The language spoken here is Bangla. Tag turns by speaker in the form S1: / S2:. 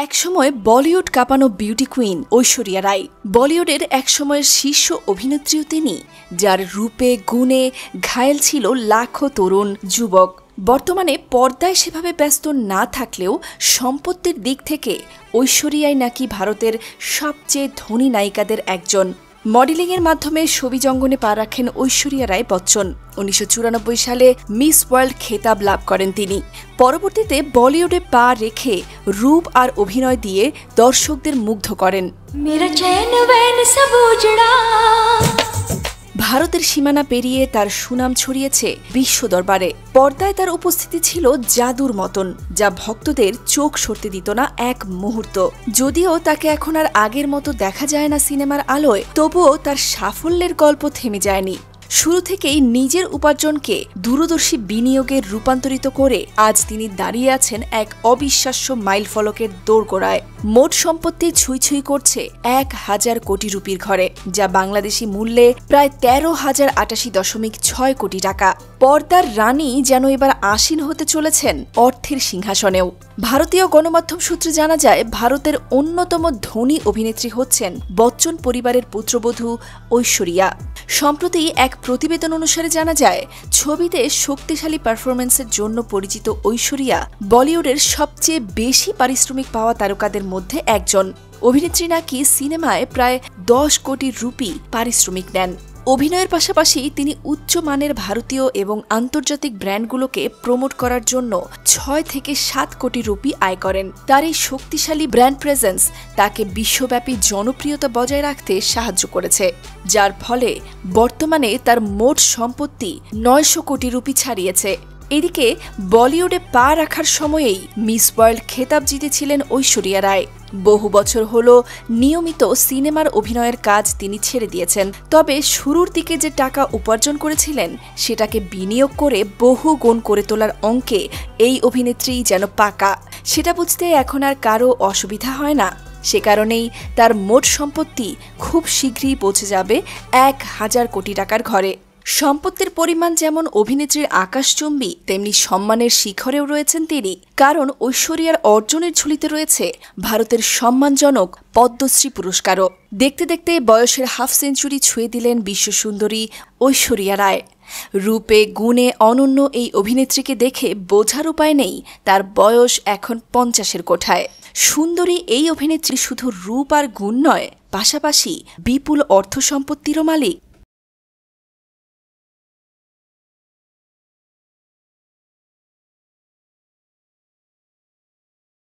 S1: একসময় বলিউড কাঁপানো বিউটি কুইন ঐশ্বরিয়া রায়, বলিউডের একসময়ের শীর্ষ অভিনেত্রীও তিনি, যার রূপে গুণে ঘায়েল ছিল লাখো তরুণ যুবক। বর্তমানে পর্দায় সেভাবে ব্যস্ত না থাকলেও সম্পত্তির দিক থেকে ঐশ্বরিয়াই নাকি ভারতের সবচেয়ে ধনী নায়িকাদের একজন। মডেলিংয়ের মাধ্যমে ছবি জঙ্গনে পা রাখেন ঐশ্বরিয়া রায় বচ্চন। 1994 সালে মিস ওয়ার্ল্ড খেতাব লাভ করেন তিনি। পরবর্তীতে বলিউডে পা রেখে রূপ আর অভিনয় দিয়ে দর্শকদের মুগ্ধ করেন। ভারতের সীমানা পেরিয়ে তার সুনাম ছড়িয়েছে বিশ্ব দরবারে। পর্দায় তার উপস্থিতি ছিল জাদুর মতন, যা ভক্তদের চোখ সরতে দিত না এক মুহূর্ত। যদিও তাকে এখন আর আগের মতো দেখা যায় না সিনেমার আলোয়, তবুও তার সাফল্যের গল্প থেমে যায়নি। শুরু থেকেই নিজের উপার্জনকে দূরদর্শী বিনিয়োগে রূপান্তরিত করে আজ তিনি দাঁড়িয়ে আছেন এক অবিশ্বাস্য মাইলফলকের দোরগোড়ায়। মোট সম্পত্তি ছুঁই ছুঁই করছে 1000 কোটি রুপির ঘরে, যা বাংলাদেশি মূল্যে প্রায় 13,088.6 কোটি টাকা। পর্দার রানী যেন এবার আসীন হতে চলেছেন অর্থের সিংহাসনেও। ভারতীয় গণমাধ্যম সূত্রে জানা যায়, ভারতের অন্যতম ধনী অভিনেত্রী হচ্ছেন বচ্চন পরিবারের পুত্রবধূ ঐশ্বরিয়া। সম্প্রতি এক প্রতিবেদন অনুসারে জানা যায়, ছবিতে শক্তিশালী পারফরমেন্সের জন্য পরিচিত ঐশ্বরিয়া বলিউডের সবচেয়ে বেশি পারিশ্রমিক পাওয়া তারকাদের মধ্যে একজন। অভিনেত্রী নাকি সিনেমায় প্রায় 10 কোটি রুপি পারিশ্রমিক নেন। অভিনয়ের পাশাপাশি তিনি উচ্চমানের ভারতীয় এবং আন্তর্জাতিক ব্র্যান্ডগুলোকে প্রমোট করার জন্য 6 থেকে 7 কোটি রুপি আয় করেন। তার এই শক্তিশালী ব্র্যান্ড প্রেজেন্স তাকে বিশ্বব্যাপী জনপ্রিয়তা বজায় রাখতে সাহায্য করেছে, যার ফলে বর্তমানে তার মোট সম্পত্তি 900 কোটি রুপি ছাড়িয়েছে। এদিকে বলিউডে পা রাখার সময়েই মিস ওয়ার্ল্ড খেতাব জিতেছিলেন ঐশ্বরিয়া রায়। বহু বছর হল নিয়মিত সিনেমার অভিনয়ের কাজ তিনি ছেড়ে দিয়েছেন। তবে শুরুর দিকে যে টাকা উপার্জন করেছিলেন, সেটাকে বিনিয়োগ করে বহু গুণ করে তোলার অঙ্কে এই অভিনেত্রী যেন পাকা। সেটা বুঝতে এখন আর কারো অসুবিধা হয় না। সে কারণেই তার মোট সম্পত্তি খুব শীঘ্রই পৌঁছে যাবে 1000 কোটি টাকার ঘরে। সম্পত্তির পরিমাণ যেমন অভিনেত্রীর আকাশচুম্বী, তেমনি সম্মানের শিখরেও রয়েছেন তিনি। কারণ ঐশ্বরিয়ার অর্জনের ঝুলিতে রয়েছে ভারতের সম্মানজনক পদ্মশ্রী পুরস্কারও। দেখতে দেখতে বয়সের হাফ সেঞ্চুরি ছুঁয়ে দিলেন বিশ্বসুন্দরী ঐশ্বরিয়া রায়। রূপে গুণে অনন্য এই অভিনেত্রীকে দেখে বোঝার উপায় নেই তার বয়স এখন 50-এর কোঠায়। সুন্দরী এই অভিনেত্রী শুধু রূপ আর গুণ নয়, পাশাপাশি বিপুল অর্থ সম্পত্তিরও মালিক।